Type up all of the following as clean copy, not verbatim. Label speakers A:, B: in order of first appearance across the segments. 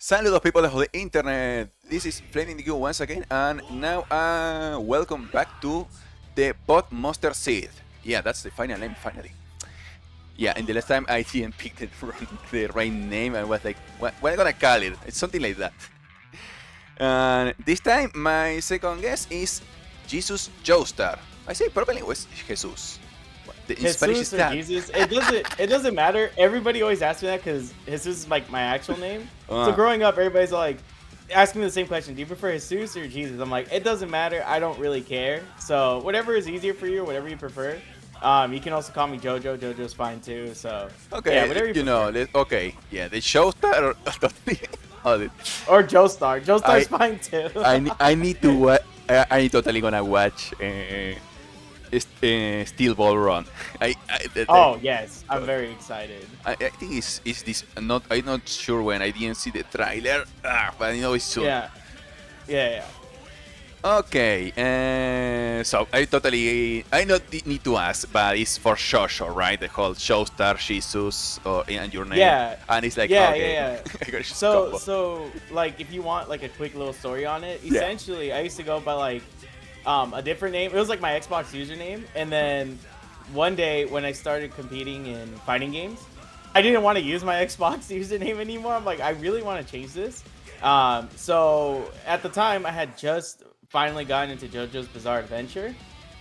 A: Saludos people of the internet, this is FlameMDQ once again, and now welcome back to the Podmonster Seed. Yeah, that's the final name finally. Yeah, and the last time I didn't pick the right name. I was like, what am I gonna call it? It's something like that. And this time my second guest is Jesus Joestar. I say properly, was Jesus. In Spanish is
B: Jesus or
A: that.
B: Jesus, it doesn't matter. Everybody always asks me that because Jesus is like my actual name. So growing up, everybody's like asking me the same question: do you prefer Jesus or Jesus? I'm like, it doesn't matter. I don't really care. So whatever is easier for you, whatever you prefer. You can also call me Jojo. Jojo's fine too. So
A: Okay,
B: yeah, whatever you prefer.
A: okay, yeah, the Joestar.
B: Or Joestar.
A: I
B: Joestar's fine too.
A: I need to I totally gonna watch Steel Ball Run.
B: Oh yes, I'm very excited.
A: I think it's this not I'm not sure when I didn't see the trailer, but I know it's soon.
B: Yeah.
A: Okay, so I not need to ask, but it's for Shosho, right? The whole Showstar, Jesus, and your name.
B: Yeah.
A: And it's like
B: Yeah.
A: I gotta just
B: So
A: combo.
B: so like if you want like a quick little story on it, essentially I used to go by like a different name. It was like my Xbox username, and then one day when I started competing in fighting games, I didn't want to use my Xbox username anymore. I'm like, I really want to change this. So at the time I had just finally gotten into JoJo's Bizarre Adventure,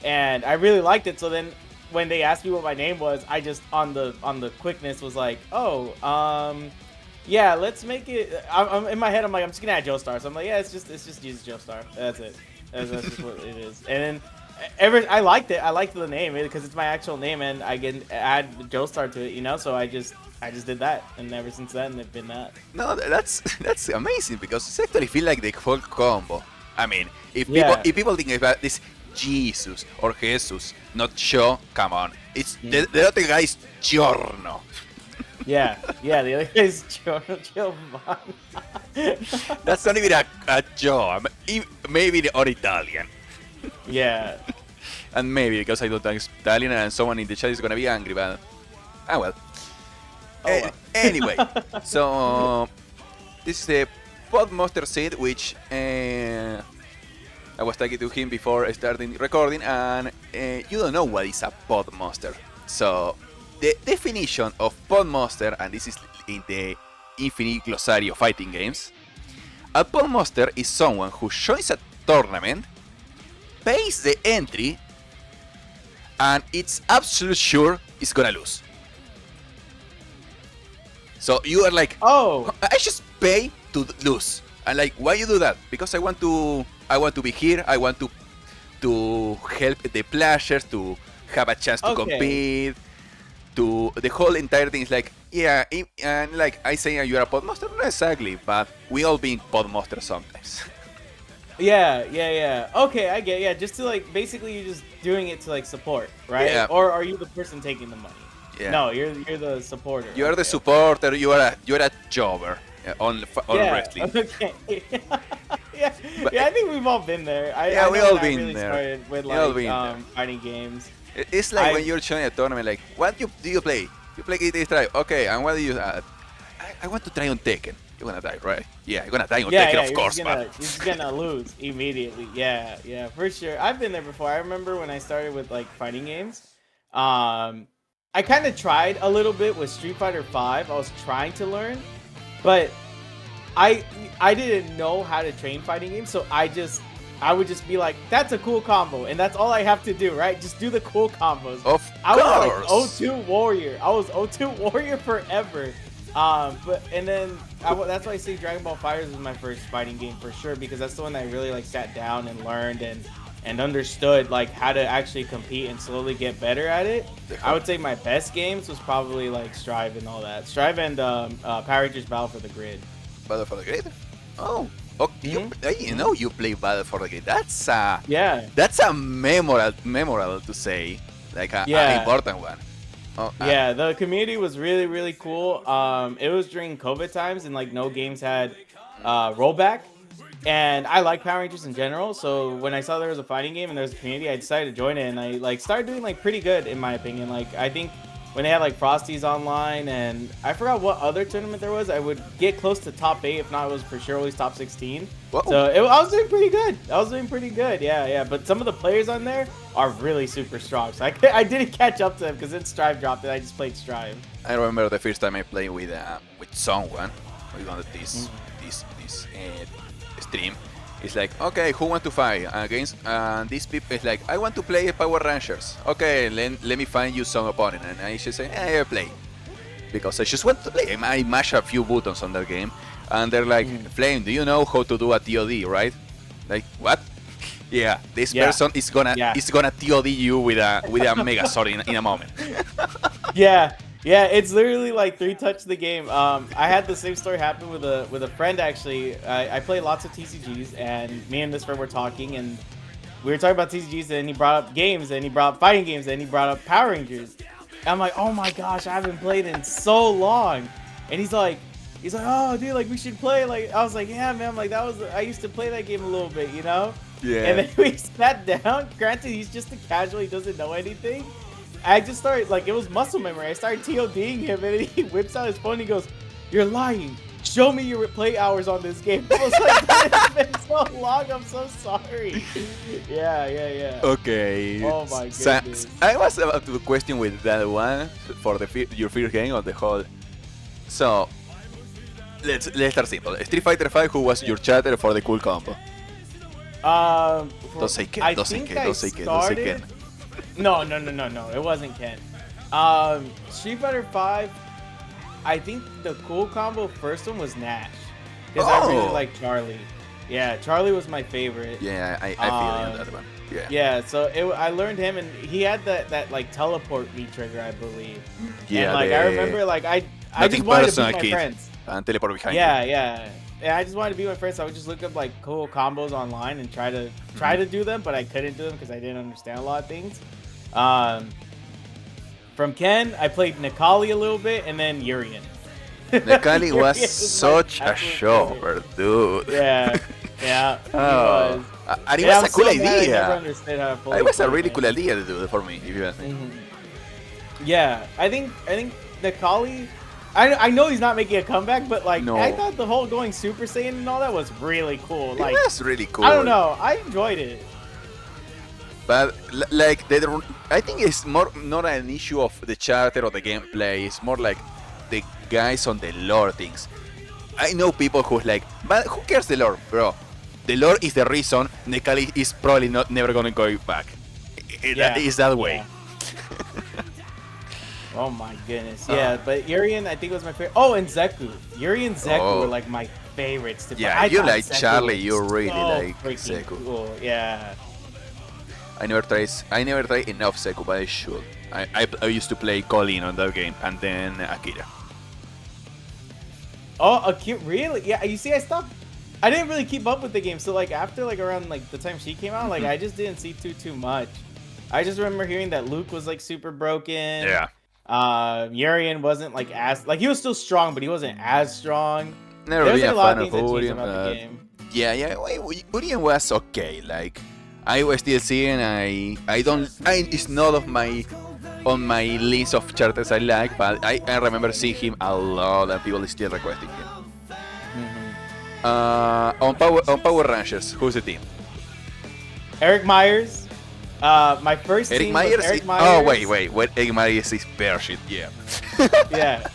B: and I really liked it. So then when they asked me what my name was, I just on the quickness was like, oh, yeah, let's make it. I'm in my head. I'm like, I'm just gonna add Joestar. So I'm like, yeah, it's just Jesus Joestar. That's it. That's just what it is. And then I liked it. I liked the name because it's my actual name, and I can add Joestar to it. So I just did that, and ever since then they've been that.
A: No, that's amazing because it's actually feel like the whole combo. I mean,
B: Yeah.
A: if people think about this Jesus or Jesus, not Sho, come on, it's the other guy is Giorno.
B: Yeah. The other guy's Giovanni.
A: That's not even a job. Maybe or Italian.
B: Yeah.
A: And maybe because I don't think Italian and someone in the chat is gonna be angry, but well.
B: Well.
A: Anyway, so this is the Podmonster Seed, which I was talking to him before starting recording, and you don't know what is a Podmonster. So the definition of Podmonster, and this is in the Infinite Glossary of fighting games, a Podmonster is someone who joins a tournament, pays the entry, and it's absolute sure it's gonna lose. So you are like,
B: Oh.
A: I just pay to lose. And like, why you do that? Because I want to be here. I want to help the players to have a chance to
B: Okay.
A: compete. To the whole entire thing is like, yeah, and like I say, you're a podmaster, not exactly, but we all being podmasters sometimes.
B: Yeah. Okay, I get. Yeah, just to like basically you're just doing it to like support, right?
A: Yeah.
B: Or are you the person taking the money?
A: Yeah.
B: No, you're the supporter.
A: You are the
B: Okay.
A: supporter. You're a jobber on
B: Yeah.
A: wrestling.
B: Okay. yeah.
A: But-
B: I think we've all been there. I
A: Yeah,
B: I
A: we
B: know
A: all
B: when I
A: been
B: really
A: there.
B: started with
A: We all
B: like
A: been there.
B: fighting games.
A: It's like
B: I-
A: when you're joining a tournament, like, what do you play? You play this try. Okay, and what do you... I want to try on Tekken. You're gonna die, right? Yeah, you're gonna die on Tekken, of
B: you're
A: course,
B: just
A: but...
B: you're just gonna lose immediately. Yeah, for sure. I've been there before. I remember when I started with like fighting games. I kind of tried a little bit with Street Fighter 5. I was trying to learn, but I didn't know how to train fighting games, so I would just be like, that's a cool combo, and that's all I have to do, right? Just do the cool combos.
A: Of
B: I was
A: course!
B: like O2 Warrior. I was O2 Warrior forever. And then that's why I say Dragon Ball FighterZ was my first fighting game for sure, because that's the one that I really like sat down and learned and understood like how to actually compete and slowly get better at it. I would say my best games was probably like Strive and all that. Strive and Power Rangers Battle for the Grid.
A: Battle for the Grid? Oh, okay. You know you play Battle for the Grid. That's
B: Yeah.
A: a memorable to say, like an important one. Oh,
B: Yeah, the community was really, really cool. It was during COVID times, and like no games had rollback. And I like Power Rangers in general, so when I saw there was a fighting game and there was a community, I decided to join it, and I like started doing like pretty good in my opinion. Like I think when they had like Frosties online, and I forgot what other tournament there was. I would get close to top 8, if not, it was for sure always top 16.
A: Whoa.
B: So I was doing pretty good. Yeah. But some of the players on there are really super strong. So I didn't catch up to them because then Strive dropped it. I just played Strive.
A: I remember the first time I played with someone. We got this stream. It's like, okay, who want to fight against these people? It's like, I want to play Power Rangers. Okay, let me find you some opponent. And I just say, I play. Because I just want to play. I mash a few buttons on that game. And they're like, Flame, do you know how to do a TOD, right? Like, what? Yeah, this person is gonna TOD you with a Megazord in a moment.
B: Yeah, it's literally like 3-touch the game. I had the same story happen with a friend actually. I play lots of TCGs, and me and this friend were talking, and we were talking about TCGs, and he brought up games, and he brought up fighting games, and he brought up Power Rangers. And I'm like, oh my gosh, I haven't played in so long. And he's like, oh dude, like we should play. Like I was like, yeah man, like I used to play that game a little bit, you know?
A: Yeah.
B: And then we sat down. Granted, he's just a casual, he doesn't know anything. I just started, like, it was muscle memory. I started TODing him, and then he whips out his phone and he goes, "You're lying. Show me your play hours on this game." I was like, it's been so long. I'm so sorry. Yeah.
A: Okay.
B: Oh my goodness.
A: I was about to question with that one for your first game of the whole. So, let's start simple. Street Fighter 5, who was your chatter for the cool combo? Don't say Ken. Don't say Ken.
B: No, it wasn't Ken. Street Fighter 5, I think the cool combo first one was Nash. Because I really like Charlie. Yeah, Charlie was my favorite.
A: Yeah, I feel you on that one.
B: Yeah, so I learned him, and he had that like teleport V trigger, I believe.
A: Yeah,
B: and, like I remember, like I just wanted to be my friends.
A: And teleport behind you.
B: Yeah. Yeah, I just wanted to be my friends, so I would just look up like cool combos online and try to do them, but I couldn't do them because I didn't understand a lot of things. From Ken, I played Nikali a little bit, and then Urian.
A: Nikali was such a shower, dude.
B: Yeah.
A: Oh. And it was a cool idea. It was a really cool idea to do for me, if you ask me.
B: Yeah, I think Nikali. I know he's not making a comeback, but like I thought the whole going Super Saiyan and all that was really cool. Like,
A: it was really cool.
B: I don't know, I enjoyed it.
A: But like, I think it's more not an issue of the character or the gameplay. It's more like the guys on the lore things. I know people who's like, but who cares the lore, bro? The lore is the reason Nekali is probably never gonna go back. It's that way.
B: Yeah. Oh my goodness. Yeah, but Urian I think was my favorite. Oh, and Zeku. Urian and Zeku were like my favorites to play.
A: Yeah, you like Zeku Charlie, you really like Zeku.
B: Cool. Yeah.
A: I never tried enough Zeku, but I should. I used to play Colin on that game, and then Akira.
B: Oh, Akira, really? Yeah, you see, I stopped. I didn't really keep up with the game, so like after like around like the time she came out, like I just didn't see too much. I just remember hearing that Luke was like super broken.
A: Yeah.
B: Urian wasn't like as he was still strong, but he wasn't as strong.
A: Never been a fan of Urian. Yeah, Urian was okay. Like I was still seeing. It's not on my list of characters I like, but I remember seeing him a lot, and people still requesting him. On Power Rangers, who's the team?
B: Eric Myers. My first
A: Eric
B: team
A: Myers.
B: was Eric Myers.
A: Oh wait, Eric Myers is bear shit. Yeah.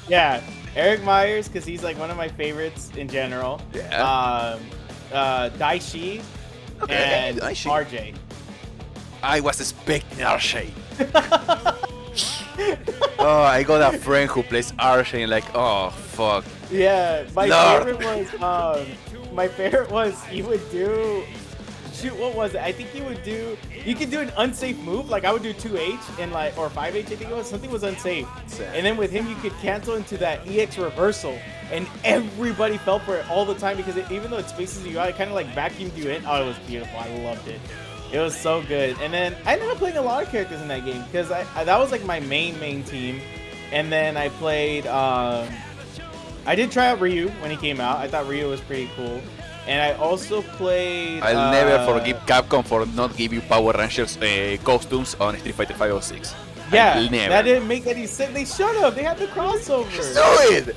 B: yeah. Eric Myers, because he's like one of my favorites in general.
A: Yeah.
B: Daishi and
A: Daishi.
B: RJ.
A: I was expecting RJ. Oh, I got a friend who plays RJ and like, oh fuck.
B: Yeah, my favorite was he would do. Shoot, what was it? I think you could do an unsafe move, like I would do 2H and like, or 5H, I think it was, something was unsafe. And then with him, you could cancel into that EX reversal, and everybody fell for it all the time because even though it spaces you out, it kind of like vacuumed you in. Oh, it was beautiful. I loved it. It was so good. And then I ended up playing a lot of characters in that game because that was like my main team. And then I played, I did try out Ryu when he came out. I thought Ryu was pretty cool. And I also played...
A: I'll never forgive Capcom for not giving you Power Rangers costumes on Street Fighter 5 or 6.
B: Yeah,
A: never.
B: that didn't make any sense. They should have. They had the crossover.
A: Just do it.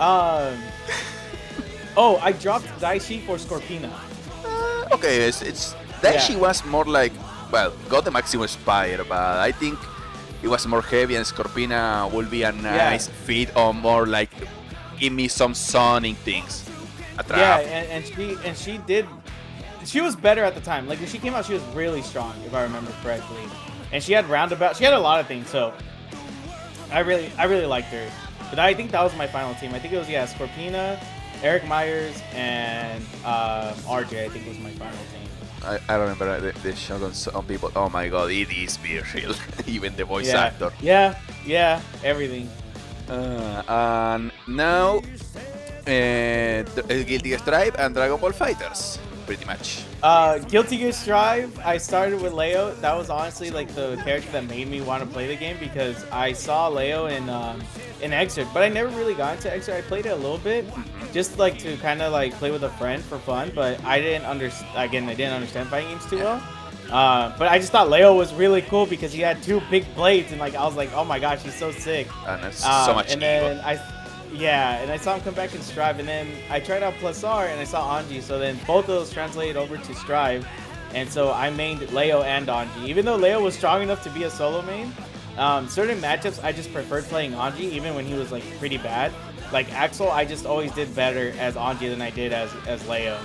B: Oh, I dropped Daishi for Scorpina.
A: Okay, it's that she was more like, well, got the maximum spire, but I think it was more heavy, and Scorpina will be a nice fit, or more like give me some sonic things. A trap.
B: Yeah, and she was better at the time. Like when she came out, she was really strong, if I remember correctly. And she had roundabout. She had a lot of things. So I really liked her. But I think that was my final team. I think it was Scorpina, Eric Myers, and RJ. I think was my final team.
A: I remember the shot on some people. Oh my god, it is Virgil. Even the voice actor.
B: Yeah, everything.
A: And now, Guilty Gear Strive and Dragon Ball Fighters, pretty much.
B: Guilty Gear Strive, I started with Leo. That was honestly like the character that made me want to play the game, because I saw Leo in Excerpt, but I never really got into Excerpt. I played it a little bit, just like to kind of like play with a friend for fun, but I didn't understand fighting games too well. But I just thought Leo was really cool because he had 2 big blades, and like I was like, oh my gosh, he's so sick.
A: And it's so much
B: and then I saw him come back in Strive, and then I tried out Plus R and I saw Anji, so then both of those translated over to Strive, and so I mained Leo and Anji. Even though Leo was strong enough to be a solo main, certain matchups I just preferred playing Anji, even when he was like pretty bad. Like Axel, I just always did better as Anji than I did as Leo.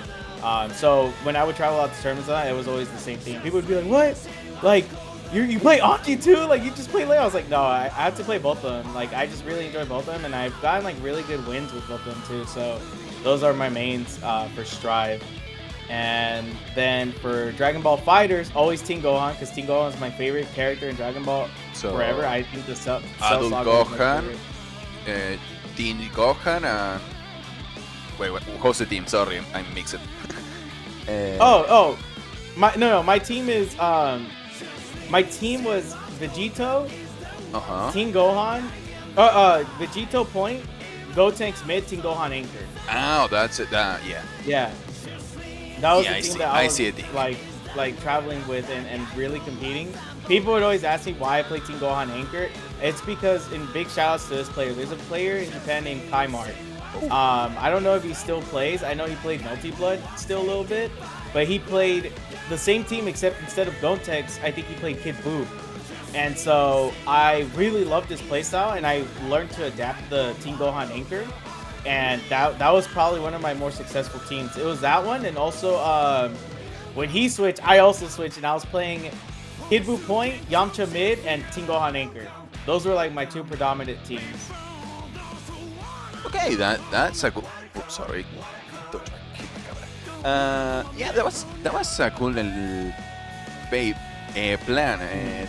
B: So when I would travel out to tournaments, it was always the same thing. People would be like, "What? Like, you play Anji too? Like, you just play Leo?" I was like, "No, I have to play both of them. Like, I just really enjoy both of them, and I've gotten like really good wins with both of them too. So those are my mains for Strive. And then for Dragon Ball Fighters, always Team Gohan, because Team Gohan is my favorite character in Dragon Ball forever. I think the Cell
A: Adult
B: Saga
A: Gohan, Teen Gohan, and wait, who's the team? Sorry, I'm mixed.
B: My team is my team was Vegito, Team Gohan, Vegito Point, Gotenks mid, Team Gohan anchor.
A: Oh, that's it.
B: Yeah. That was the team that I was
A: it.
B: like traveling with and really competing. People would always ask me why I play Team Gohan anchor. It's because, in big shoutouts to this player, there's a player in Japan named Kaimar. I don't know if he still plays. I know he played Melty Blood still a little bit, but he played the same team, except instead of Gotenks, I think he played Kid Buu. And so I really loved his playstyle, and I learned to adapt the Team Gohan anchor. And that was probably one of my more successful teams. It was that one, and also when he switched, I also switched, and I was playing Kid Buu Point, Yamcha mid, and Team Gohan anchor. Those were like my 2 predominant teams.
A: Okay, that's a good. Oops, sorry. Don't try to kick the camera. Yeah, that was a cool plan.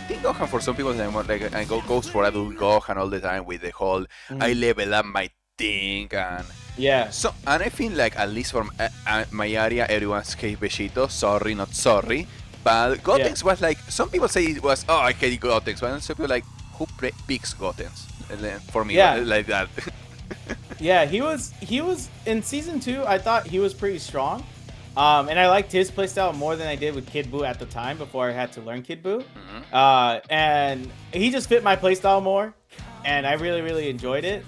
A: Team Gohan, for some people, I goes for Adult Gohan all the time with the whole I level up my thing, and So, and I feel like, at least from my area, everyone's hate Vegito. Sorry, not sorry. But Gotenks was like, some people say it was, oh, I hate Gotenks, but some people like, who picks Gotenks? For me, like that.
B: Yeah, he was in season 2. I thought he was pretty strong, and I liked his playstyle more than I did with Kid Buu at the time before I had to learn Kid Buu. And he just fit my playstyle more, and I really enjoyed it.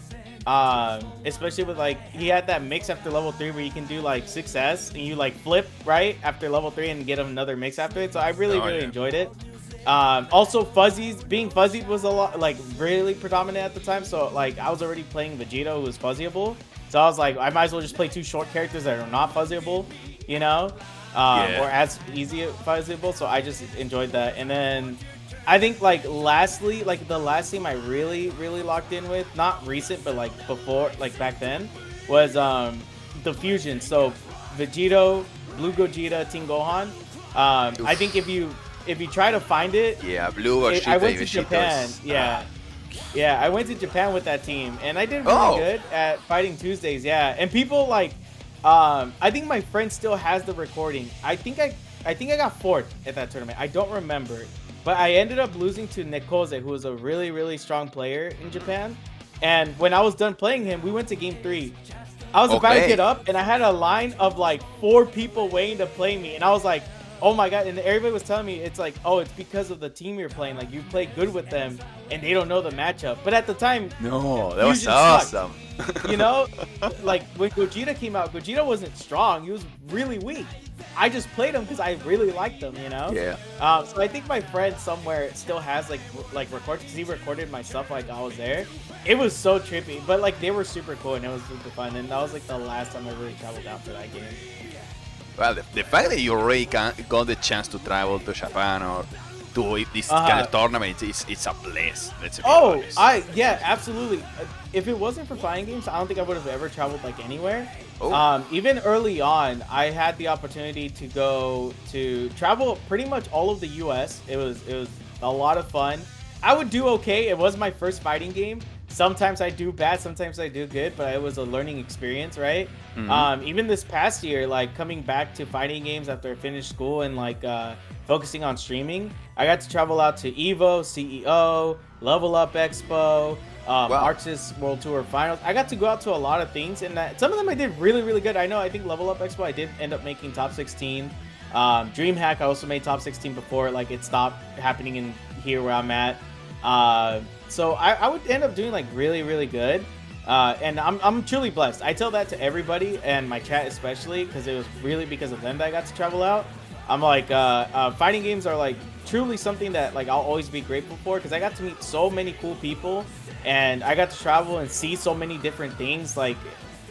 B: Especially with like, he had that mix after level 3 where you can do like 6S and you like flip right after level 3 and get another mix after it. So I really enjoyed it. Also being fuzzied was a lot, like really predominant at the time. So like I was already playing Vegito, who was fuzzyable. So I was like, I might as well just play 2 short characters that are not fuzzyable, you know, or as easy fuzzyable. So I just enjoyed that. And then I think like lastly, like the last team I really locked in with, not recent, but like before, like back then, was the fusion. So Vegito, Blue Gogeta, Team Gohan. I think if you try to find it,
A: Blue Gogeta.
B: I went to Japan. I went to Japan with that team, and I did really good at Fighting Tuesdays. And people like, I think my friend still has the recording. I think I got 4th at that tournament. I don't remember. But I ended up losing to Nekoze, who was a really strong player in Japan. And when I was done playing him, we went to game 3. I was about to get up, and I had a line of like 4 people waiting to play me. And I was like, oh my god, and everybody was telling me it's like, oh, it's because of the team you're playing. Like you play good with them, and they don't know the matchup. But at the time,
A: No, that was
B: Fusion
A: awesome.
B: you know, like when Gogeta came out, Gogeta wasn't strong. He was really weak. I just played him because I really liked him, you know.
A: Yeah.
B: So I think my friend somewhere still has like records because he recorded my stuff like I was there. It was so trippy, but like they were super cool and it was super fun. And that was like the last time I really traveled out for that game.
A: Well, the fact that you already got the chance to travel to Japan or to this kind of tournament, it's a bliss. Let's be honest.
B: Yeah, absolutely. If it wasn't for fighting games, I don't think I would have ever traveled like anywhere.
A: Oh.
B: Even early on, I had the opportunity to go to travel pretty much all of the U.S. It was a lot of fun. I would do okay. It was my first fighting game. Sometimes I do bad, sometimes I do good, but it was a learning experience, right?
A: Mm-hmm.
B: Even this past year, like coming back to fighting games after I finished school and like focusing on streaming, I got to travel out to EVO, CEO, Level Up Expo,
A: Wow.
B: Arxis World Tour Finals. I got to go out to a lot of things, and some of them I did really, really good. I think Level Up Expo, I did end up making top 16. DreamHack, I also made top 16 before like it stopped happening in here where I'm at. So I would end up doing like really, really good. And I'm truly blessed. I tell that to everybody and my chat especially because it was really because of them that I got to travel out. I'm like, fighting games are like truly something that like I'll always be grateful for because I got to meet so many cool people and I got to travel and see so many different things. Like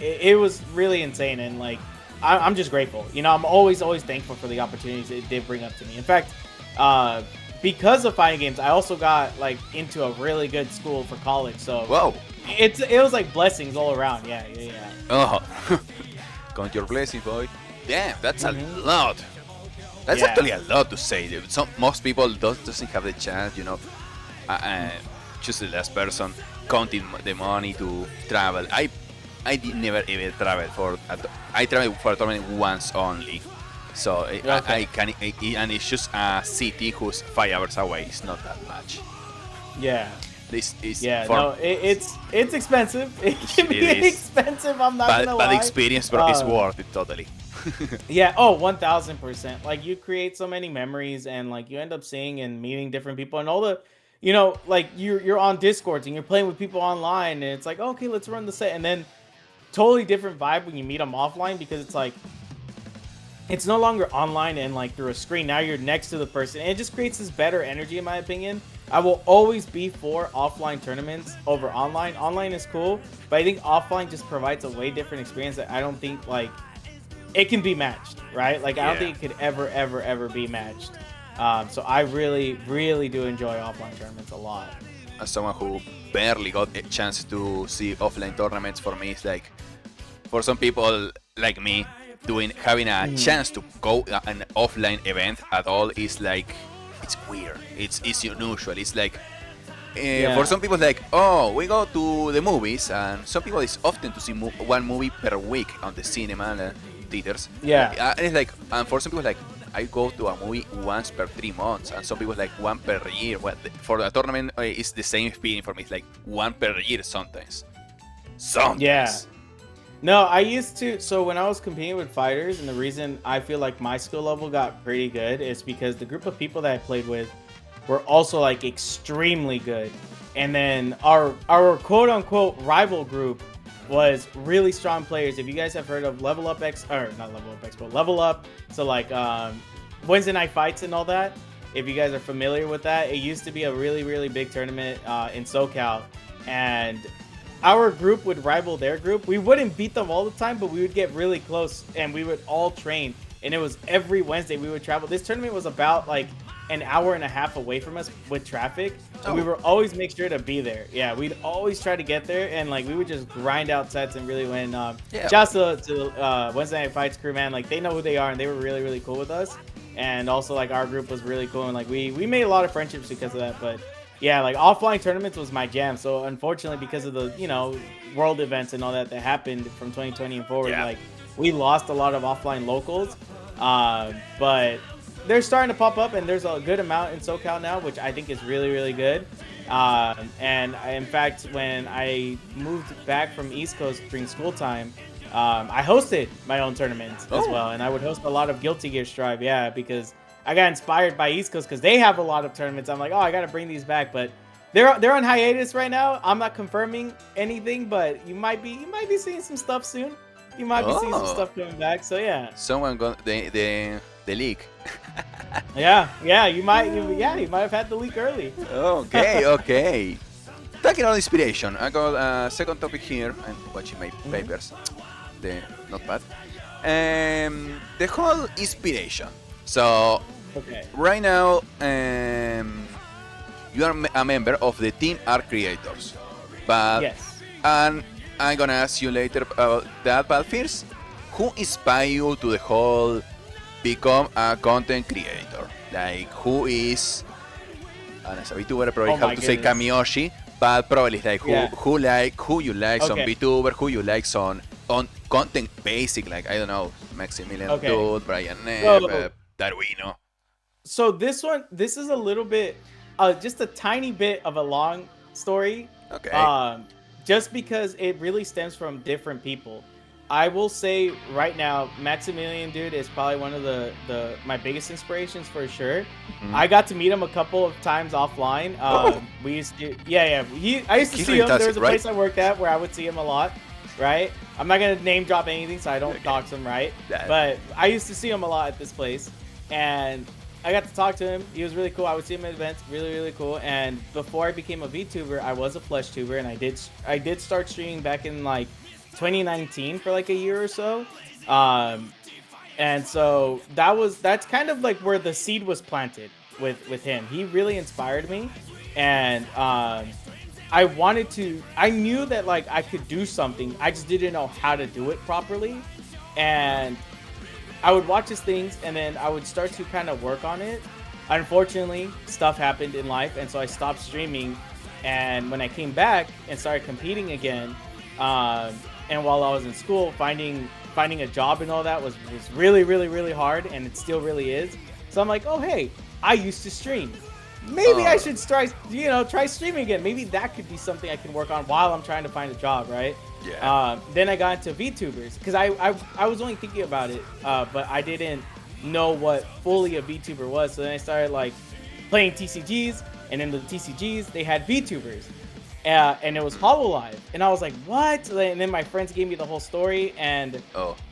B: it was really insane and like I'm just grateful. You know, I'm always thankful for the opportunities it did bring up to me. In fact, because of fighting games, I also got like into a really good school for college. So
A: Whoa.
B: it was like blessings all around. Yeah.
A: Oh. Count your blessings, boy. Damn, that's a lot. That's
B: Yeah.
A: actually a lot to say. Most people doesn't have the chance, you know. Just the last person counting the money to travel. I did never ever travel I traveled for a tournament once only. So I can, and it's just a city who's 5 hours away. It's not that much.
B: Yeah.
A: This is
B: It's expensive. It can be
A: It is.
B: expensive. I'm not gonna lie.
A: but the experience, bro, is worth it totally.
B: Yeah. Oh, 1000%. Like you create so many memories, and like you end up seeing and meeting different people, and all the, you know, like you're on Discord and you're playing with people online, and it's like, okay, let's run the set, and then totally different vibe when you meet them offline because it's like it's no longer online and like through a screen. Now you're next to the person, and it just creates this better energy, in my opinion. I will always be for offline tournaments over online. Online is cool, but I think offline just provides a way different experience that I don't think like it can be matched, right? Like I don't think it could ever be matched. So I really, really do enjoy offline tournaments a lot.
A: As someone who barely got a chance to see offline tournaments, for me, it's like, for some people like me, having a chance to go an offline event at all is like, it's weird. It's unusual. It's like, for some people, like, oh, we go to the movies, and some people it's often to see one movie per week on the cinema theaters.
B: Yeah.
A: And it's like, and for some people, like, I go to a movie once per 3 months, and some people like one per year. Well, for a tournament, it's the same feeling for me. It's like one per year sometimes.
B: Yeah. No, I used to. So when I was competing with fighters, and the reason I feel like my skill level got pretty good is because the group of people that I played with were also like extremely good. And then our quote unquote rival group was really strong players. If you guys have heard of Level Up X, or not Level Up X, but Level Up, so like Wednesday Night Fights and all that. If you guys are familiar with that, it used to be a really, really big tournament in SoCal, and our group would rival their group. We wouldn't beat them all the time, but we would get really close, and we would all train. And it was every Wednesday we would travel. This tournament was about like an hour and a half away from us with traffic. And we would always make sure to be there. Yeah, we'd always try to get there, and like we would just grind out sets and really win. Shouts to Wednesday Night Fights crew, man. Like they know who they are, and they were really, really cool with us. And also like our group was really cool, and like we made a lot of friendships because of that. But yeah, like offline tournaments was my jam. So unfortunately, because of the world events and all that happened from 2020 and forward, like we lost a lot of offline locals. But they're starting to pop up, and there's a good amount in SoCal now, which I think is really, really good. And in fact, when I moved back from East Coast during school time, I hosted my own tournaments as well, and I would host a lot of Guilty Gear Strive, because I got inspired by East Coast because they have a lot of tournaments. I'm like, oh, I gotta bring these back, but they're on hiatus right now. I'm not confirming anything, but you might be seeing some stuff soon. You might be seeing some stuff coming back. So yeah.
A: Someone got the leak.
B: Yeah, you might have had the leak early.
A: Okay. Talking about inspiration, I got a second topic here. I'm watching my papers. The notepad. The whole inspiration. So right now, you are a member of the Team Art Creators, but and I'm gonna ask you later about that. But first, who inspired you to the whole become a content creator? Like, who is? And as a VTuber, probably have to say Kamiyoshi, but probably like who you like on VTuber, who you like on content basic, like I don't know, Maximilian Dude, Brian Neff, Darwino.
B: So this is a little bit, just a tiny bit of a long story. Just because it really stems from different people. I will say right now, Maximilian Dude is probably one of my biggest inspirations for sure. I got to meet him a couple of times offline. We used to, I used to see him. There was a place I worked at where I would see him a lot, right? I'm not gonna name drop anything, so I don't dox him, right? But I used to see him a lot at this place, and I got to talk to him. He was really cool. I would see him at events, really, really cool. And before I became a VTuber, I was a Flesh Tuber, and I did start streaming back in like 2019 for like a year or so. And so that's kind of like where the seed was planted with him. He really inspired me, and I knew that like I could do something. I just didn't know how to do it properly, and I would watch his things, and then I would start to kind of work on it. Unfortunately, stuff happened in life, and so I stopped streaming. And when I came back and started competing again, and while I was in school, finding a job and all that was really, really, really hard, and it still really is. So I'm like, oh hey, I used to stream. Maybe I should try streaming again. Maybe that could be something I can work on while I'm trying to find a job, right?
A: Yeah.
B: Then I got into VTubers because I was only thinking about it, but I didn't know what fully a VTuber was. So then I started like playing TCGs, and in the TCGs they had VTubers, and it was HoloLive, and I was like, what? And then my friends gave me the whole story, and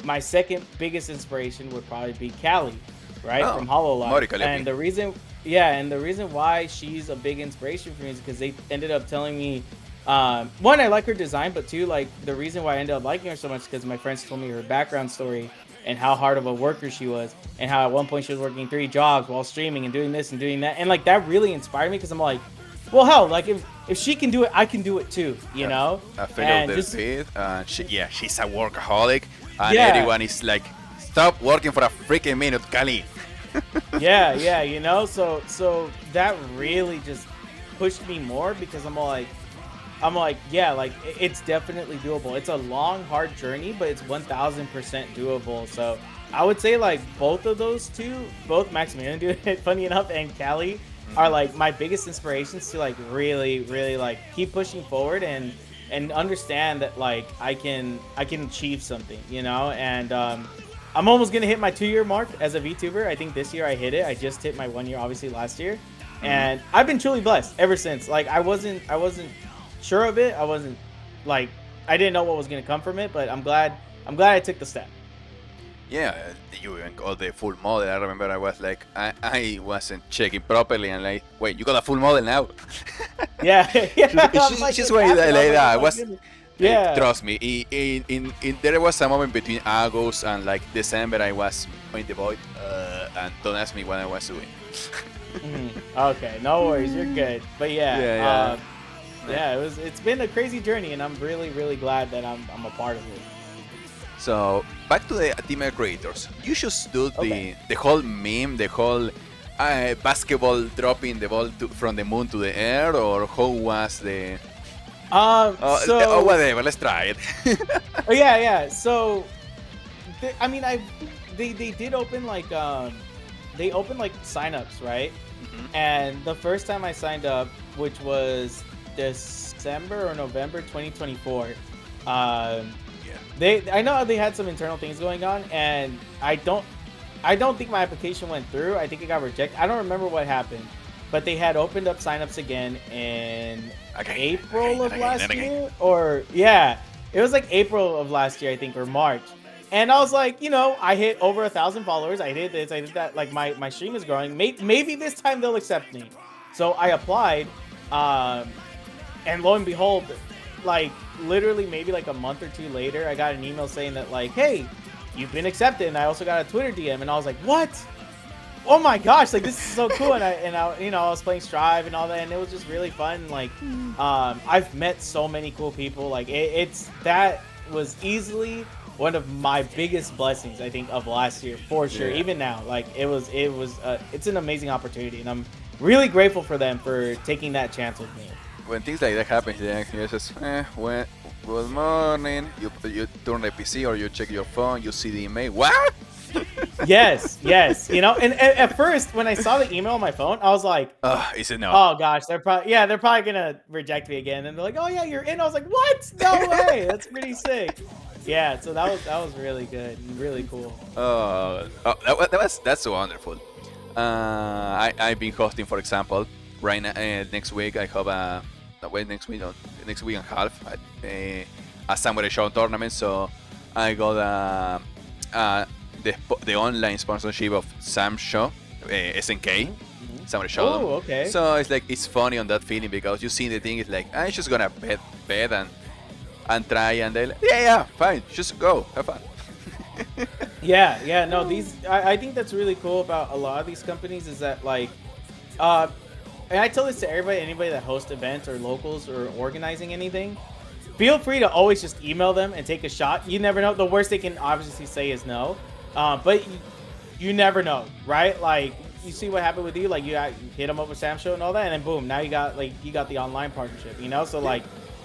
B: my second biggest inspiration would probably be Callie, right, from HoloLive, and the reason why she's a big inspiration for me is because they ended up telling me, one, I like her design, but two, like the reason why I ended up liking her so much is because my friends told me her background story and how hard of a worker she was, and how at one point she was working 3 jobs while streaming and doing this and doing that, and like that really inspired me because I'm like, well, hell, like if she can do it, I can do it too, you know.
A: I feel the faith. She's a workaholic, and everyone is like, stop working for a freaking minute, Kali.
B: yeah, you know, so that really just pushed me more because I'm like, yeah, like it's definitely doable. It's a long, hard journey, but it's 1000% doable. So I would say like both of those two, both Maximilian Dude, funny enough, and Callie are like my biggest inspirations to like really, really like keep pushing forward and understand that like I can achieve something, you know. And I'm almost gonna hit my 2-year mark as a VTuber. I think this year I hit it. I just hit my 1 year, obviously, last year, and I've been truly blessed ever since. Like I wasn't sure of it. I wasn't like, I didn't know what was gonna come from it, but I'm glad I took the step.
A: Yeah, you even got the full model. I remember I was like, I wasn't checking properly, and like, wait, you got a full model now?
B: Yeah.
A: She's way like that. I was. Yeah. Trust me, there was a moment between August and like December I was in the void, and don't ask me what I was doing.
B: Okay, no worries, you're good. But it's been a crazy journey, and I'm really, really glad that I'm a part of it.
A: So back to the team creators, you just do the whole meme, the whole basketball dropping the ball from the moon to the air, or how was the? Whatever. Let's try it.
B: So, they did open like they opened like signups, right? And the first time I signed up, which was December or November 2024, I know they had some internal things going on, and I don't think my application went through. I think it got rejected. I don't remember what happened, but they had opened up signups again in April of last year, or yeah, it was like April of last year, I think, or March. And I was like, I hit over 1,000 followers. I did this, I did that. Like my stream is growing. Maybe this time they'll accept me. So I applied, and lo and behold, like literally maybe like a month or two later, I got an email saying that like, hey, you've been accepted. And I also got a Twitter DM, and I was like, what? Oh my gosh, like this is so cool. And I was playing Strive and all that, and it was just really fun. Like, I've met so many cool people. Like that was easily one of my biggest blessings, I think, of last year, for sure. Yeah. Even now, like it's an amazing opportunity, and I'm really grateful for them for taking that chance with me.
A: When things like that happen, you just good morning. You turn the PC or you check your phone, you see the email. What?
B: yes. And at first, when I saw the email on my phone, I was like,
A: is it no?
B: Oh gosh, they're probably gonna reject me again. And they're like, oh yeah, you're in. I was like, what? No way. That's pretty sick. Yeah, so that was really good and really cool.
A: That's so wonderful. I've been hosting, for example, right now, next week I have next week and a half a Samurai Show tournament. So I got the online sponsorship of Sam Show, SNK, Samurai Show.
B: Oh, okay.
A: So it's like it's funny on that feeling because you see the thing is like I'm just gonna bet and try, and they're like, yeah, fine, just go, have fun.
B: yeah, no, I think that's really cool about a lot of these companies is that like, and I tell this to anybody that hosts events or locals or organizing anything, feel free to always just email them and take a shot. You never know. The worst they can obviously say is no, but you never know, right? Like you see what happened with you, like you hit them up with Sam Show and all that, and then boom, now you got the online partnership, so like.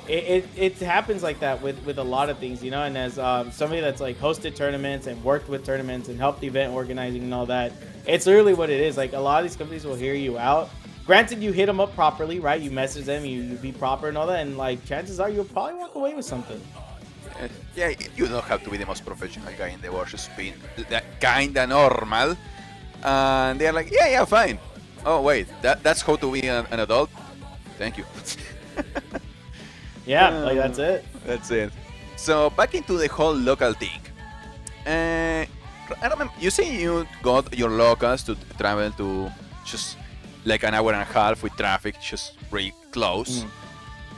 B: It happens like that with a lot of things, and as somebody that's like hosted tournaments and worked with tournaments and helped event organizing and all that, it's literally what it is. Like a lot of these companies will hear you out. Granted, you hit them up properly, right? You message them, you be proper and all that, and like chances are you'll probably walk away with something.
A: Yeah, you don't have to be the most professional guy in the world, just be kinda normal, and they're like, yeah, fine. Oh wait, that's how to be an adult. Thank you.
B: Yeah, like that's it.
A: That's it. So back into the whole local thing. I remember you say you got your locals to travel to just like an hour and a half with traffic, just really close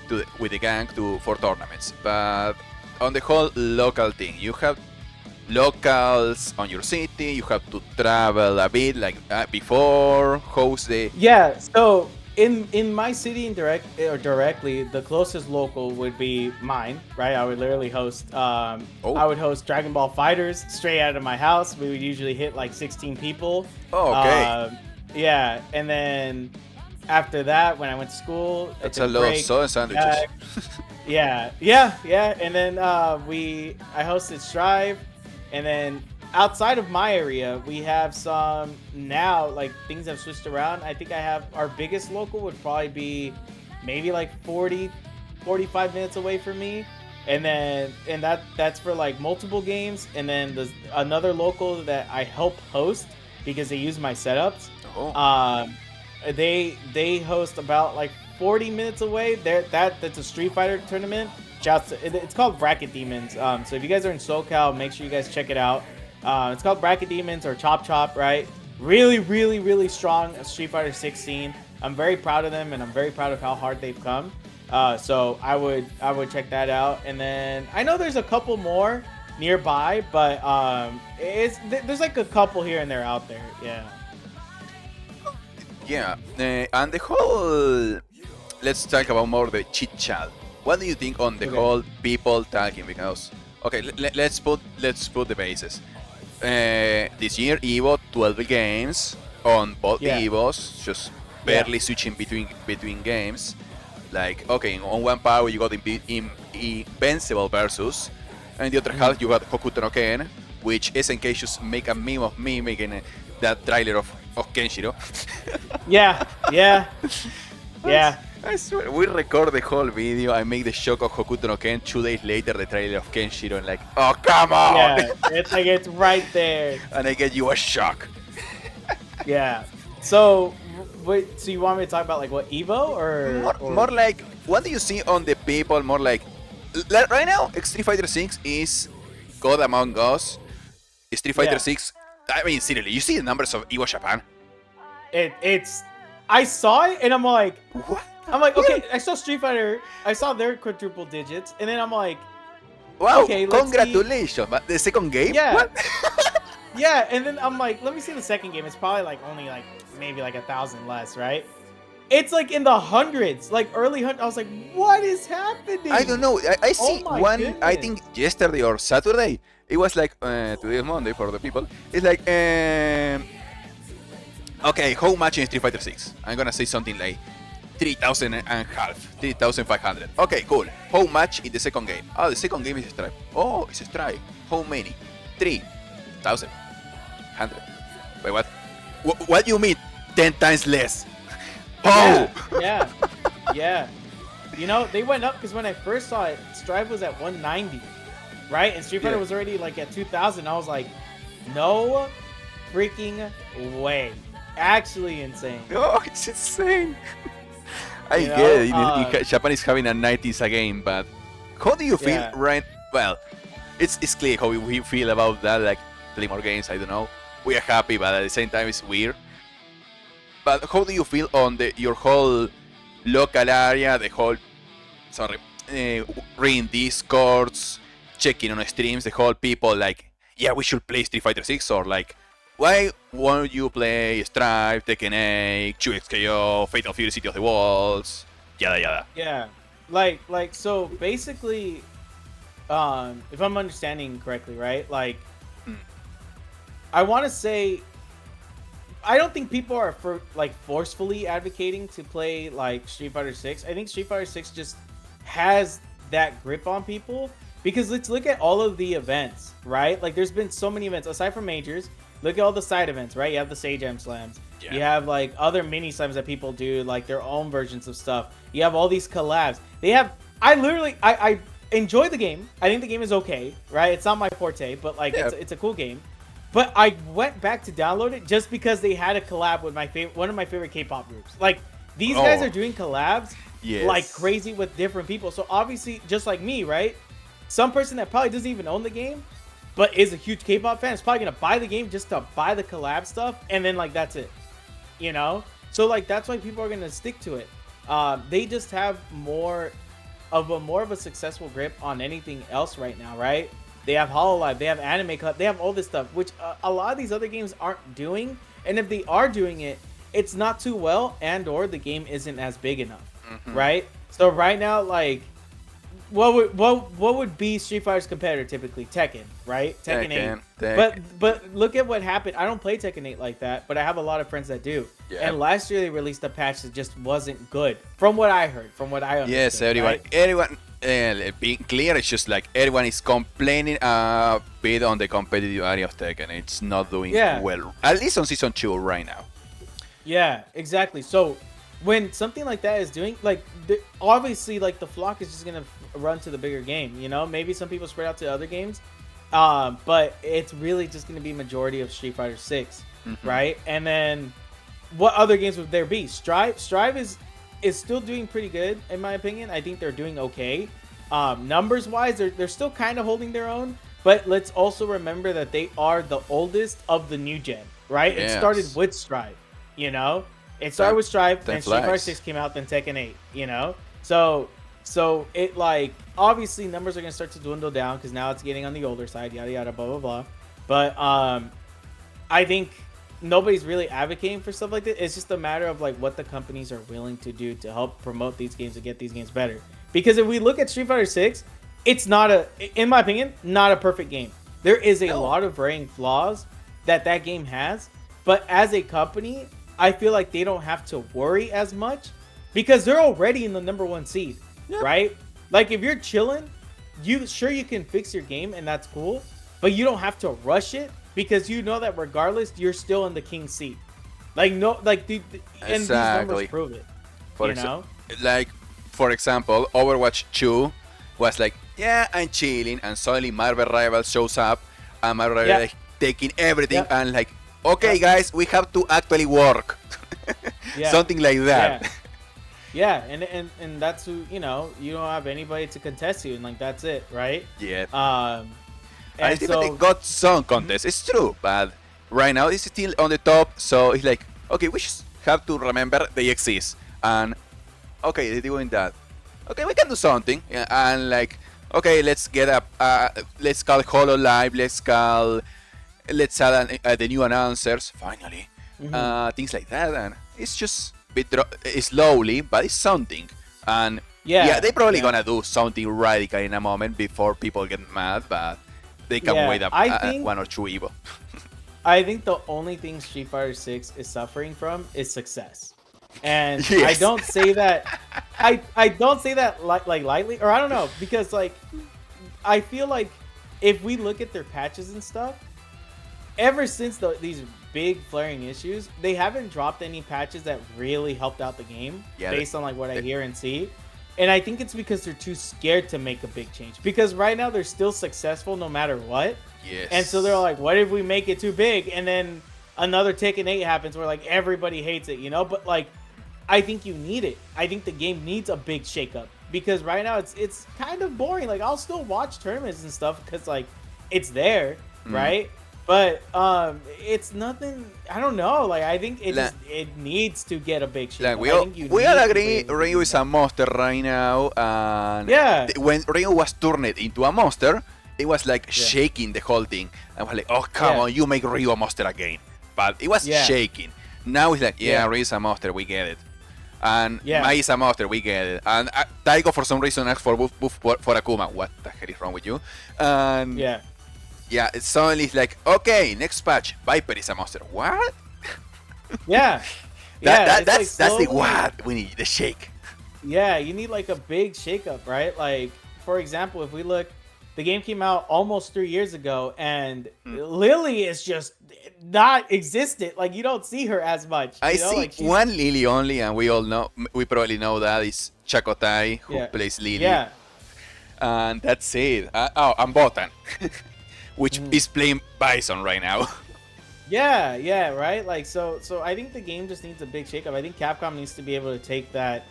A: with the gang for tournaments. But on the whole local thing, you have locals on your city. You have to travel a bit, like before host the.
B: Yeah. So. In my city, directly, the closest local would be mine, right? I would literally host. I would host Dragon Ball Fighters straight out of my house. We would usually hit like 16 people.
A: Oh, okay.
B: Yeah, and then after that, when I went to school,
A: that's a lot of soda sandwiches.
B: Yeah. And then I hosted Strive, and then. Outside of my area, we have some now, like things have switched around. I think I have our biggest local would probably be maybe like 45 minutes away from me. And that's for like multiple games. And then there's another local that I help host because they use my setups. They host about like 40 minutes away. That's a Street Fighter tournament. It's called Bracket Demons. So if you guys are in SoCal, make sure you guys check it out. It's called Bracket Demons or Chop, right? Really, really, really strong Street Fighter 16. I'm very proud of them, and I'm very proud of how hard they've come. So I would check that out. And then I know there's a couple more nearby, but there's like a couple here and there out there. Yeah.
A: Yeah, and the whole. Let's talk about more the chit chat. What do you think on the whole people talking? Because let's put the bases. This year Evo 12 games on both Evos, just barely switching between games. Like on one power you got Invincible versus, and the other half you got Hokuto no Ken, which SNK just make a meme of me making that trailer of Kenshiro.
B: Yeah.
A: I swear, we record the whole video. I make the shock of Hokuto no Ken. 2 days later, the trailer of Kenshiro. And like, oh, come on!
B: Yeah, it's like it's right there.
A: And I get you a shock.
B: Yeah. So, wait. So you want me to talk about like what Evo or
A: More like, what do you see on the people? More like right now, Street Fighter 6 is God Among Us. Street Fighter 6. I mean, seriously, you see the numbers of Evo Japan?
B: It's. I saw it and I'm like,
A: What?
B: I'm like, okay. I saw Street Fighter. I saw their quadruple digits, and then I'm like,
A: Wow!
B: okay, let's
A: Congratulations! But the second game?
B: Yeah.
A: What?
B: yeah. And then I'm like, let me see the second game. It's probably like only like maybe like 1,000 less, right? It's like in the hundreds, like early hundreds. I was like, what is happening?
A: I don't know. I see
B: my
A: one.
B: goodness.
A: I think yesterday or Saturday. It was like today is Monday for the people. It's like okay, how much in Street Fighter 6? I'm gonna say something like 3,000 and half, 3,500. Okay, cool. How much in the second game? Oh, the second game is Stripe. Oh, it's Stripe. How many? 3,100. Wait, what? What do you mean? 10 times less? Oh!
B: Yeah. Yeah. You know, they went up because when I first saw it, Strive was at 190, right? And Street Fighter was already like at 2,000. I was like, no freaking way. Actually insane.
A: Oh, it's insane. I
B: You know,
A: get it. Japan is having a 90s again, but how do you feel
B: Yeah.
A: right? Well, it's clear how we feel about that. Like, play more games, I don't know. We are happy, but at the same time, it's weird. But how do you feel on your whole local area, the whole, reading Discords, checking on streams, the whole people like, yeah, we should play Street Fighter 6, or like, why won't you play Stripe, Tekken 8, 2XKO, Fatal Fury, City of the Walls, yada yada.
B: Yeah. Like so basically, if I'm understanding correctly, right? Like, I want to say, I don't think people are forcefully advocating to play like Street Fighter 6. I think Street Fighter 6 just has that grip on people because let's look at all of the events, right? Like there's been so many events aside from majors. Look at all the side events, right? You have the Sage M slams.
A: Yeah.
B: You have like other mini slams that people do, like their own versions of stuff. You have all these collabs. They have. I enjoy the game. I think the game is okay, right? It's not my forte, but like it's a cool game. But I went back to download it just because they had a collab with one of my favorite K-pop groups. Like these guys are doing collabs like crazy with different people. So obviously, just like me, right? Some person that probably doesn't even own the game, but is a huge K-pop fan, is probably gonna buy the game just to buy the collab stuff, and then like that's it, you know. So like that's why people are gonna stick to it. They just have more of a successful grip on anything else right now, right? They have HoloLive, they have Anime Club, they have all this stuff, which a lot of these other games aren't doing. And if they are doing it, it's not too well, and/or the game isn't as big enough, right? So right now, like, what would be Street Fighter's competitor typically? Tekken, right? Tekken 8. But look at what happened. I don't play Tekken 8 like that, but I have a lot of friends that do. Yeah. And last year they released a patch that just wasn't good, from what I heard, from what I understood.
A: Yes, everyone. Being clear, it's just like everyone is complaining a bit on the competitive area of Tekken. It's not doing well, at least on season 2 right now.
B: Yeah, exactly. So when something like that is doing, like, obviously, like, the flock is just gonna run to the bigger game, you know? Maybe some people spread out to other games, but it's really just gonna be majority of Street Fighter 6, right? And then what other games would there be? Strive is still doing pretty good, in my opinion. I think they're doing okay. Numbers wise, they're still kind of holding their own, but let's also remember that they are the oldest of the new gen, right? Yes. It started with Strive, you know? It started with Strive, and Street Fighter 6 came out, then Tekken 8, you know? So it, like, obviously numbers are going to start to dwindle down because now it's getting on the older side, yada, yada, blah, blah, blah. But I think nobody's really advocating for stuff like that. It's just a matter of, like, what the companies are willing to do to help promote these games and get these games better. Because if we look at Street Fighter 6, it's not in my opinion, not a perfect game. There is a lot of varying flaws that game has. But as a company, I feel like they don't have to worry as much because they're already in the #1 seed, right? Like, if you're chilling, you can fix your game and that's cool, but you don't have to rush it because you know that regardless, you're still in the king seat. Like, no, like, and these numbers prove it.
A: like, for example, Overwatch 2 was like, yeah, I'm chilling, and suddenly Marvel Rivals shows up, and Marvel Rivals like taking everything, and like, okay, guys, we have to actually work. Something like that.
B: Yeah, and that's who, you know, you don't have anybody to contest you, and like that's it, right?
A: Yeah.
B: And
A: Steve
B: so
A: got some contests, it's true, but right now it's still on the top, so it's like, okay, we just have to remember they exist, and okay, they're doing that. Okay, we can do something, and like, okay, let's get up, let's call HoloLive, let's add the new announcers, finally, things like that, and it's just slowly, but it's something, and they're probably gonna do something radical in a moment before people get mad, but they can wait up one or two Evo.
B: I think the only thing Street Fighter 6 is suffering from is success. And I don't say that I don't say that like lightly, or I don't know, because like I feel like if we look at their patches and stuff, ever since these big flaring issues, they haven't dropped any patches that really helped out the game based on like what I hear and see. And I think it's because they're too scared to make a big change, because right now they're still successful no matter what.
A: Yes.
B: And so they're like, what if we make it too big, and then another Tekken 8 happens where like everybody hates it, you know? But like, I think you need it. I think the game needs a big shakeup, because right now it's kind of boring. Like, I'll still watch tournaments and stuff because like it's there, right? But it's nothing. I don't know. Like, I think it needs to get a big shakeup.
A: Like we all agree Ryu is a monster right now, and when Ryu was turned into a monster, it was like shaking the whole thing. I was like, oh, come on, you make Ryu a monster again. But it was shaking. Now it's like, Ryu is a monster, we get it. And Mai is a monster, we get it. And Taiko, for some reason, asked for buff for Akuma. What the hell is wrong with you? And it's suddenly like, okay, next patch, Viper is a monster. What? That's the what we need, the shake.
B: Yeah, you need like a big shakeup, right? Like, for example, if we look, the game came out almost 3 years ago, and Lily is just not existent. Like, you don't see her as much.
A: I see like one Lily only, and we probably know that is Chakotay, who plays Lily. And that's it. And Botan, which is playing Bison right now.
B: Right? Like, so I think the game just needs a big shakeup. I think Capcom needs to be able to take that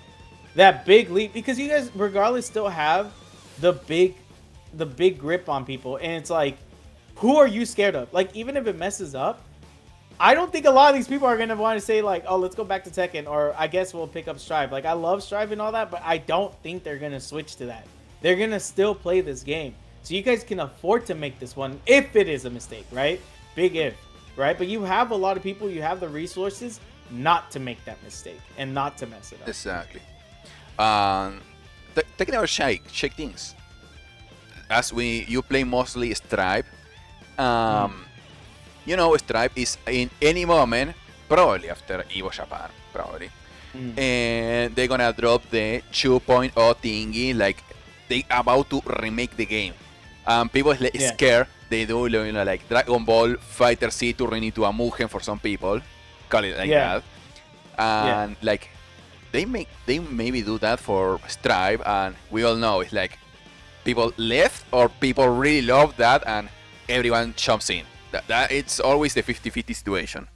B: big leap, because you guys regardless still have the big grip on people, and it's like, who are you scared of? Like, even if it messes up, I don't think a lot of these people are gonna want to say like, oh, let's go back to Tekken, or I guess we'll pick up Strive. Like, I love Strive and all that, but I don't think they're gonna switch to that. They're gonna still play this game. So you guys can afford to make this one if it is a mistake, right? Big if, right? But you have a lot of people, you have the resources not to make that mistake and not to mess it up.
A: Exactly. Taking our shake things. As you play mostly Stripe, you know, Stripe is in any moment, probably after Evo Japan, probably, and they're gonna drop the 2.0 thingy, like they about to remake the game. People scared. They do, you know, like Dragon Ball Fighter Z turning into a Mugen for some people, call it like that, and like they maybe do that for Stripe, and we all know it's like people left or people really love that, and everyone jumps in. That it's always the 50-50 situation.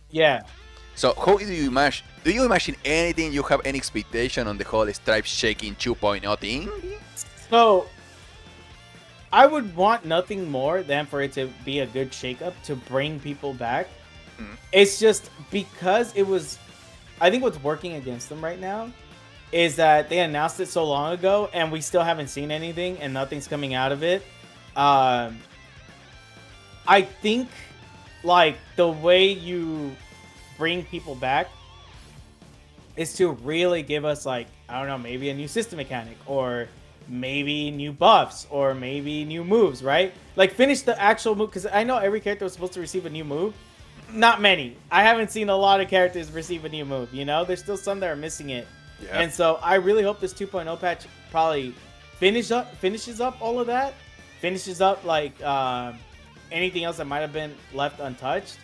A: So how do you imagine? Do you imagine anything? You have any expectation on the whole Stripe shaking 2.0 thing?
B: So I would want nothing more than for it to be a good shakeup to bring people back. It's just because it was, I think what's working against them right now is that they announced it so long ago and we still haven't seen anything and nothing's coming out of it. I think like the way you bring people back is to really give us like, I don't know, maybe a new system mechanic, or maybe new buffs, or maybe new moves, right? Like finish the actual move, because I know every character was supposed to receive a new move. Not many. I haven't seen a lot of characters receive a new move, you know? There's still some that are missing it. Yeah. And so I really hope this 2.0 patch probably finishes up all of that. Finishes up like anything else that might have been left untouched.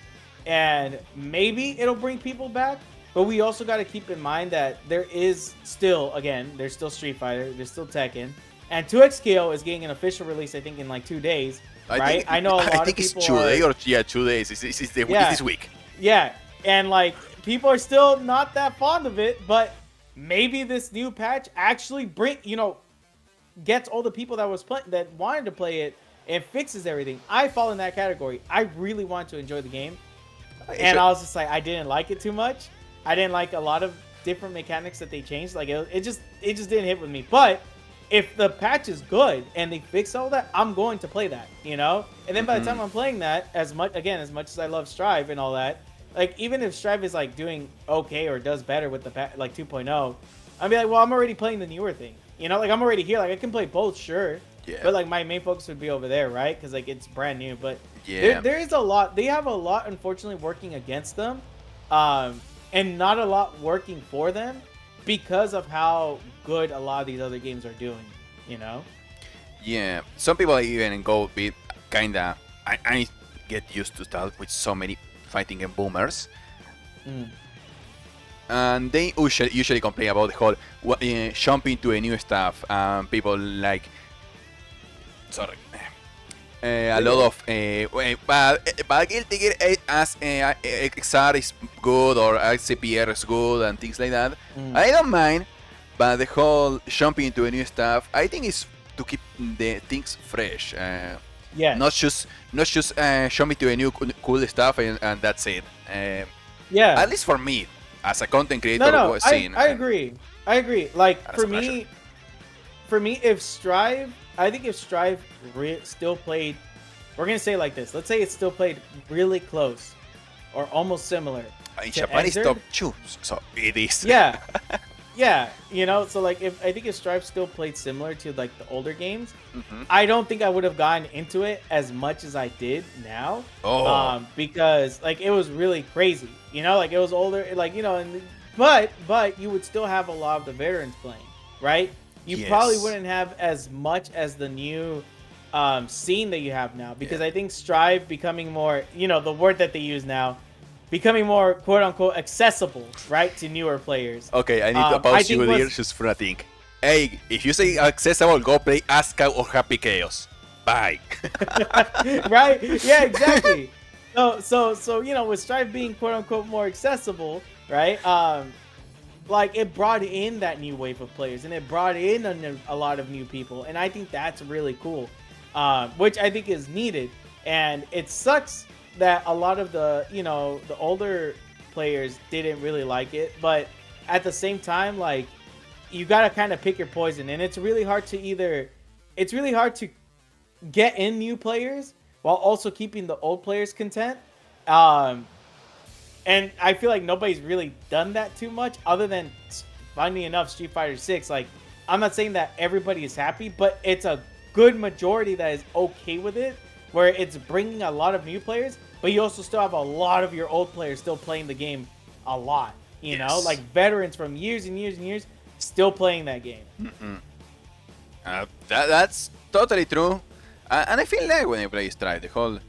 B: And maybe it'll bring people back. But we also got to keep in mind that there is still, again, there's still Street Fighter, there's still Tekken, and 2XKO is getting an official release, I think, in like 2 days, right? I know a lot of people
A: it's 2 days or 2 days. It's this week.
B: Yeah, and like people are still not that fond of it, but maybe this new patch actually gets all the people that wanted to play it and fixes everything. I fall in that category. I really want to enjoy the game, and I was just like, I didn't like it too much. I didn't like a lot of different mechanics that they changed. Like it just didn't hit with me. But if the patch is good and they fix all that, I'm going to play that, And then by the time I'm playing that, as much as I love Strive and all that, like even if Strive is like doing okay or does better with the like 2.0, I'd be like, well, I'm already playing the newer thing. Like I'm already here. Like I can play both, sure.
A: Yeah.
B: But like my main focus would be over there, right? Because like it's brand new. But
A: yeah,
B: there is a lot. They have a lot, unfortunately, working against them. And not a lot working for them because of how good a lot of these other games are doing,
A: Yeah, some people even go bit kinda. I get used to that with so many fighting game boomers, and they usually complain about the whole jumping to a new stuff. People like, sorry. A lot of but Guilty Gear as XR is good or CPR is good and things like that. I don't mind, but the whole jumping into a new stuff, I think is to keep the things fresh.
B: Yeah.
A: Not just jumping to a new cool stuff and that's it.
B: Yeah.
A: At least for me, as a content creator,
B: I agree. Like for me, if Strive. I think if Strive still played, we're going to say it like this. Let's say it still played really close or almost similar.
A: In Japan, it's top 2, so it is.
B: Yeah. Yeah. So like I think if Strive still played similar to like the older games, I don't think I would have gotten into it as much as I did now. Because like it was really crazy. Like it was older, like, but you would still have a lot of the veterans playing, right? You probably wouldn't have as much as the new scene that you have now, because I think Strive becoming more, the word that they use now, becoming more quote unquote accessible, right, to newer players.
A: Okay, I need to pause you here just for a thing. Hey, if you say accessible, go play Asuka or Happy Chaos. Bye.
B: Right? Yeah, exactly. So with Strive being quote unquote more accessible, right? Like it brought in that new wave of players, and it brought in a lot of new people, and I think that's really cool, which I think is needed. And it sucks that a lot of the the older players didn't really like it, but at the same time, like you gotta kind of pick your poison, and it's really hard to get in new players while also keeping the old players content. And I feel like nobody's really done that too much, other than, funny enough, Street Fighter 6. Like, I'm not saying that everybody is happy, but it's a good majority that is okay with it, where it's bringing a lot of new players, but you also still have a lot of your old players still playing the game a lot. Like veterans from years and years and years still playing that game.
A: That's totally true. And I feel like when I play Strive, the whole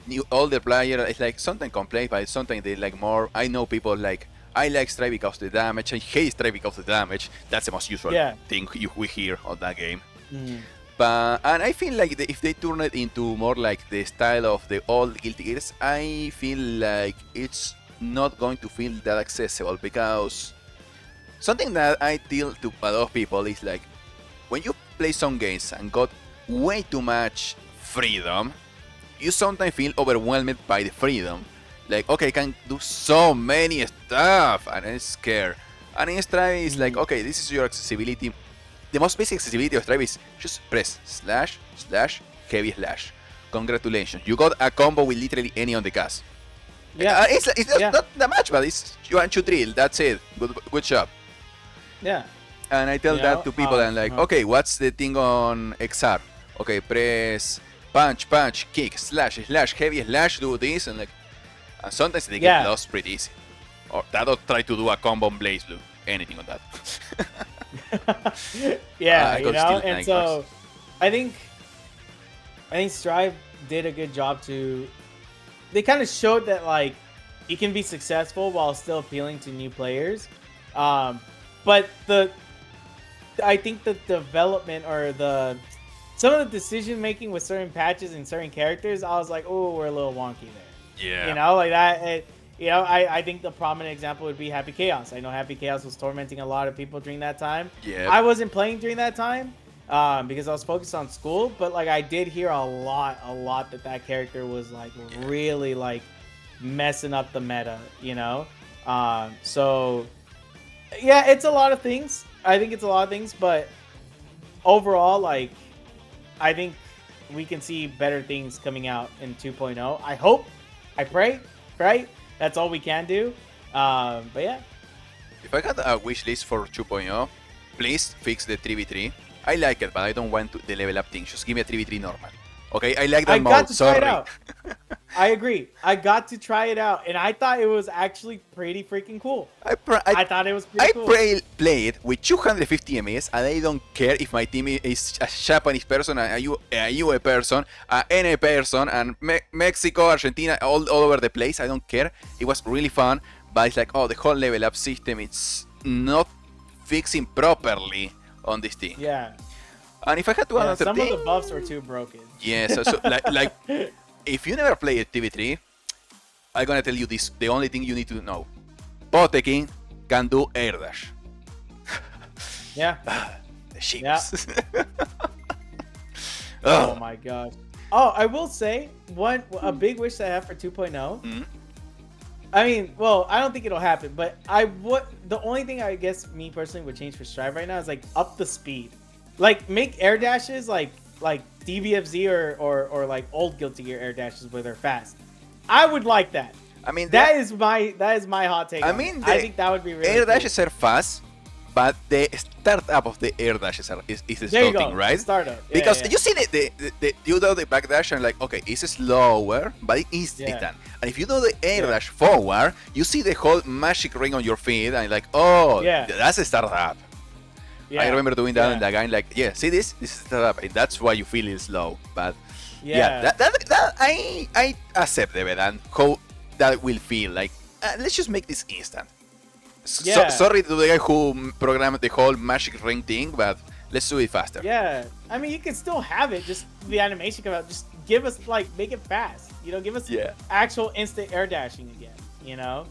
A: new older player is like something complain, but it's something they like more. I know people like, I like Strive because of the damage, I hate Strive because of the damage. That's the most usual thing we hear on that game. And I feel like if they turn it into more like the style of the old Guilty Gears, I feel like it's not going to feel that accessible, because something that I tell to a lot of people is like, when you play some games and got way too much freedom, you sometimes feel overwhelmed by the freedom. Like, okay, I can do so many stuff, and I'm scared. And in Strive is like, okay, this is your accessibility. The most basic accessibility of Strive is just press slash slash heavy slash. Congratulations, you got a combo with literally any on the cast.
B: Yeah,
A: it's not that much, but it's you want to drill. That's it. Good job.
B: Yeah.
A: And I tell that to people, and like, okay, what's the thing on XR? Okay, press punch, punch, kick, slash, slash, heavy slash, do this, and like, and sometimes they get lost pretty easy. Or that, or try to do a combo on Blaze Blue, anything on that.
B: Yeah, and so I think Strive did a good job to. They kind of showed that like he can be successful while still appealing to new players. But I think the development or some of the decision making with certain patches and certain characters, I was like, oh, we're a little wonky there.
A: Yeah.
B: You know, like that. I think the prominent example would be Happy Chaos. I know Happy Chaos was tormenting a lot of people during that time.
A: Yeah.
B: I wasn't playing during that time because I was focused on school, but like I did hear a lot that character was like really like messing up the meta, you know? So yeah, it's a lot of things. I think it's a lot of things, but overall, like, I think we can see better things coming out in 2.0. I hope, I pray, right? That's all we can do. But yeah.
A: If I had a wish list for 2.0, please fix the 3v3. I like it, but I don't want the level up thing. Just give me a 3v3 normal. Okay, I like that mode.
B: Got to
A: Sorry.
B: try it out. I agree. I got to try it out, and I thought it was actually pretty freaking cool. I thought it was pretty cool.
A: I played with 250 MS, and I don't care if my team is a Japanese person, a UA person, a NA person, and Mexico, Argentina, all over the place. I don't care. It was really fun, but it's like, oh, the whole level up system, it's not fixing properly on this thing.
B: Yeah.
A: And if I had to another
B: some
A: thing,
B: of the buffs were too broken.
A: Yeah, so like if you never played TV3, I'm gonna tell you this: the only thing you need to know, Potekin can do air dash.
B: Yeah.
A: The ships.
B: Yeah. Oh my gosh. Oh, I will say a big wish that I have for 2.0.
A: Mm-hmm.
B: I mean, well, I don't think it'll happen, but the only thing I guess me personally would change for Strive right now is like up the speed. Like make air dashes like DBFZ or like old Guilty Gear air dashes where they're fast. I would like that.
A: I mean
B: that is my hot take.
A: I mean,
B: I think that would be really
A: air
B: cool.
A: dashes are fast, but the startup of the air dashes is something, right?
B: Startup.
A: Because you see you do the back dash and like, okay, it's slower, but it is instant. And if you do the air dash forward, you see the whole magic ring on your feet, and like, oh, that's a startup. Yeah. I remember doing that in the game, like, yeah, see this is startup, and that's why you feel it slow. But that I accept the bit and how that will feel. Like, let's just make this instant. Sorry to the guy who programmed the whole magic ring thing, but let's do it faster.
B: Yeah, I mean, you can still have it, just the animation come out. Just give us, like, make it fast. You know, give us actual instant air dashing again, you know?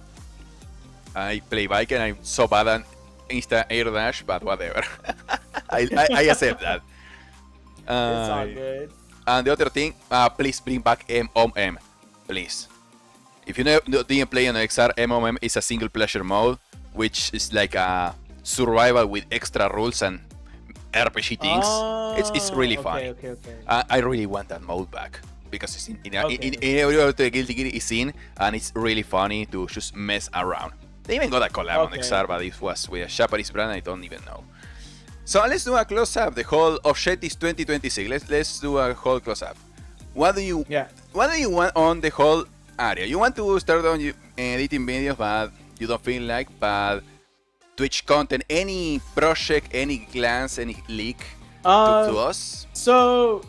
A: I play bike and I'm so bad at instant air dash, but whatever. I accept that.
B: It's all good.
A: And the other thing, please bring back MOM, please. If you didn't play on XR, MOM is a single pleasure mode, which is like a survival with extra rules and RPG things. It's really fun.
B: Okay.
A: I really want that mode back because it's in every other Guilty Gear is in, and it's really funny to just mess around. They even got a collab on XR, but it was with a Japanese brand. I don't even know. So let's do a close up. The whole Objectives 2026. Let's do a whole close up. What do you want on the whole area? You want to start on editing videos, but you don't feel like, but Twitch content, any project, any glance, any leak to us?
B: So,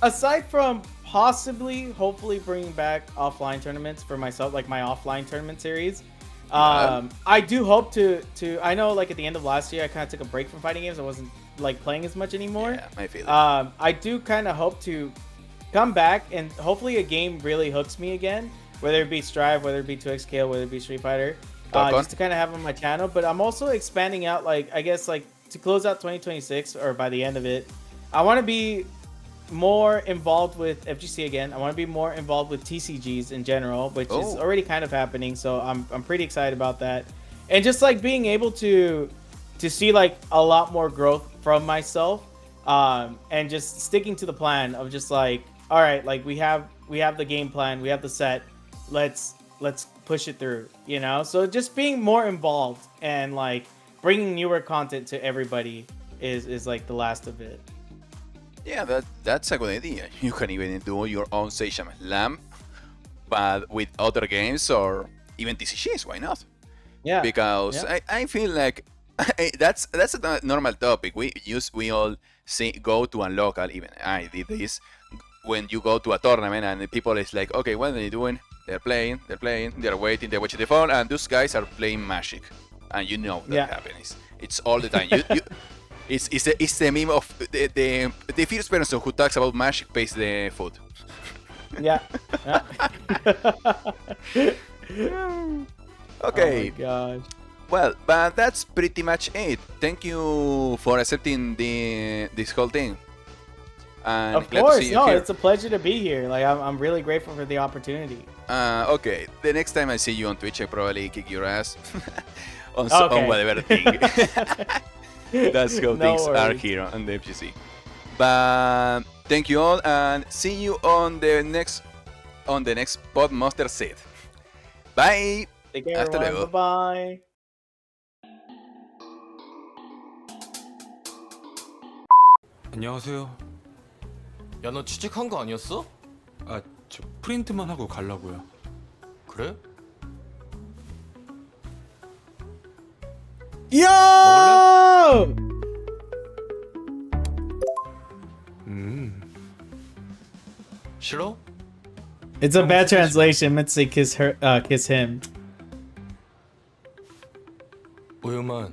B: aside from hopefully bringing back offline tournaments for myself, like my offline tournament series, I do hope to. I know, like at the end of last year, I kind of took a break from fighting games. I wasn't like playing as much anymore.
A: Yeah, I feel it.
B: I do kind of hope to come back and hopefully a game really hooks me again, whether it be Strive, whether it be 2XKO, whether it be Street Fighter, just to kind of have on my channel. But I'm also expanding out, like, I guess, like, to close out 2026 or by the end of it, I want to be more involved with FGC again. I want to be more involved with TCGs in general, which is already kind of happening. So I'm pretty excited about that, and just like being able to see like a lot more growth from myself, and just sticking to the plan of just like, all right, like we have the game plan, we have the set, let's push it through, you know. So just being more involved and like bringing newer content to everybody is like the last of it.
A: Yeah, that's a good idea. You can even do your own Sage Lamp, but with other games or even TCGs. Why not?
B: Yeah.
A: Because I feel like that's a normal topic. We all go to a local. Even I did this when you go to a tournament and the people is like, okay, what are you doing? They're playing, they're waiting, they're watching the phone, and those guys are playing Magic. And you know that happens. It's all the time. It's the meme of the first person who talks about Magic pays the food.
B: Yeah.
A: Okay.
B: Oh my gosh.
A: Well, but that's pretty much it. Thank you for accepting this whole thing. And
B: Of
A: glad to
B: course,
A: see you
B: no,
A: here.
B: it's a pleasure to be here. Like I'm really grateful for the opportunity.
A: Okay, the next time I see you on Twitch, I probably kick your ass on
B: Okay.
A: whatever thing. That's how
B: No
A: things are
B: worries.
A: here on the FGC. But thank you all, and see you on the next Pod Monster set. Bye.
B: Take care,
A: Hasta
B: everyone.
A: luego.
B: Bye-bye.
C: 안녕하세요.
D: 야, 너 취직한 거 아니었어?
C: 아, 저 프린트만 하고 가려고요.
D: 그래?
B: Yo!
D: 싫어?
B: It's a bad translation. Meant to say kiss her, kiss him.
D: 우유만.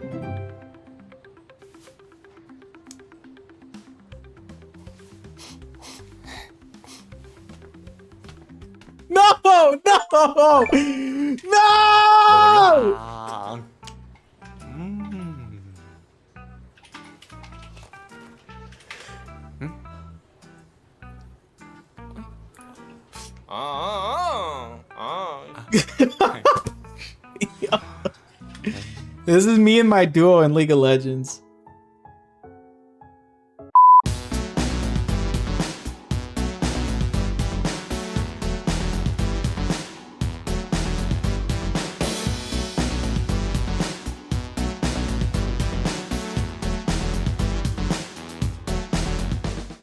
B: No! No! No!
D: 아.
B: This is me and my duo in League of Legends.